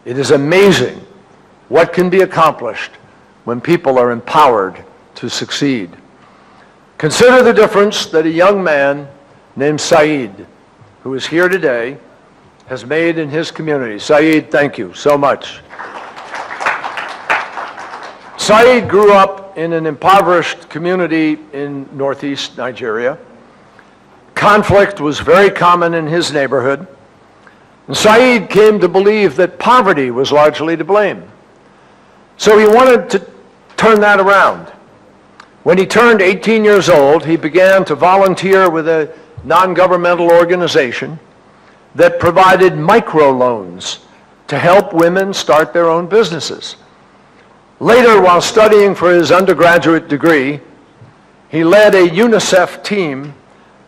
It is amazing what can be accomplished when people are empowered to succeed. Consider the difference that a young man named Saied, who is here today, has made in his community. Saied, thank you so much. Saied grew up in an impoverished community in northeast Nigeria. Conflict was very common in his neighborhood. And Saied came to believe that poverty was largely to blame. So he wanted to turn that around. When he turned 18 years old, he began to volunteer with a non-governmental organization that provided microloans to help women start their own businesses. Later, while studying for his undergraduate degree, he led a UNICEF team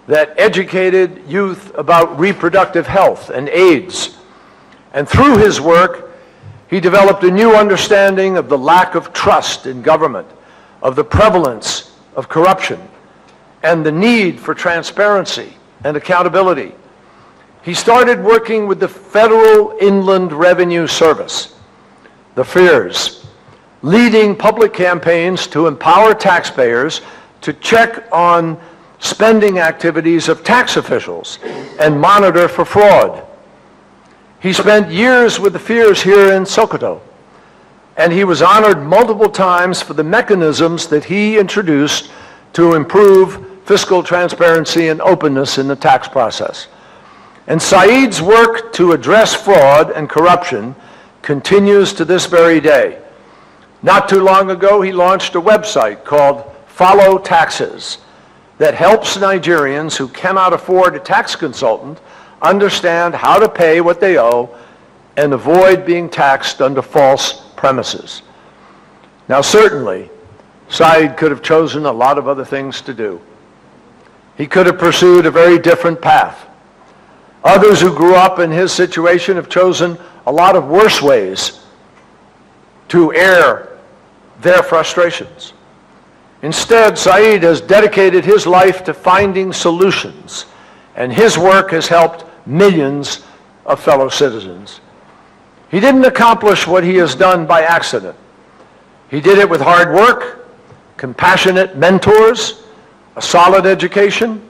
that educated youth about reproductive health and AIDS. And through his work, he developed a new understanding of the lack of trust in government, of the prevalence of corruption, and the need for transparency and accountability. He started working with the Federal Inland Revenue Service, the FIRS, leading public campaigns to empower taxpayers to check on spending activities of tax officials and monitor for fraud. He spent years with the FIRS here in Sokoto, and he was honored multiple times for the mechanisms that he introduced to improve fiscal transparency and openness in the tax process. And Saied's work to address fraud and corruption continues to this very day. Not too long ago, he launched a website called Follow Taxes that helps Nigerians who cannot afford a tax consultant understand how to pay what they owe and avoid being taxed under false premises. Now, certainly, Saied could have chosen a lot of other things to do. He could have pursued a very different path. Others who grew up in his situation have chosen a lot of worse ways to air their frustrations. Instead, Saied has dedicated his life to finding solutions, and his work has helped millions of fellow citizens. He didn't accomplish what he has done by accident. He did it with hard work, compassionate mentors, a solid education,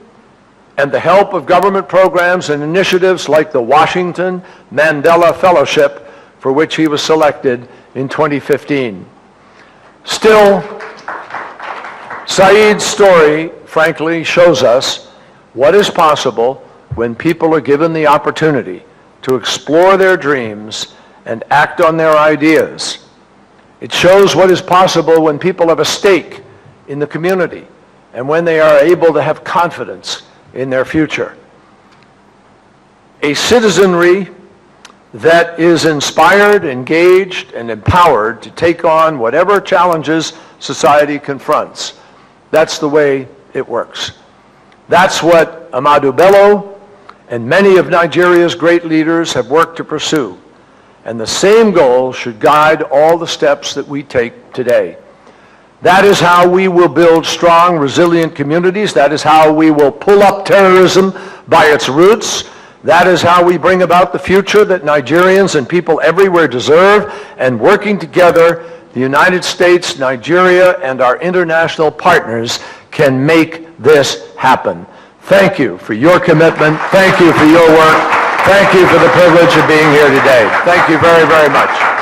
and the help of government programs and initiatives like the Washington Mandela Fellowship, for which he was selected in 2015. Still, Saied's story, frankly, shows us what is possible when people are given the opportunity to explore their dreams and act on their ideas. It shows what is possible when people have a stake in the community and when they are able to have confidence in their future. A citizenry that is inspired, engaged, and empowered to take on whatever challenges society confronts. That's the way it works. That's what Ahmadu Bello and many of Nigeria's great leaders have worked to pursue. And the same goal should guide all the steps that we take today. That is how we will build strong, resilient communities. That is how we will pull up terrorism by its roots. That is how we bring about the future that Nigerians and people everywhere deserve. And working together, the United States, Nigeria, and our international partners can make this happen. Thank you for your commitment. Thank you for your work. Thank you for the privilege of being here today. Thank you very, very much.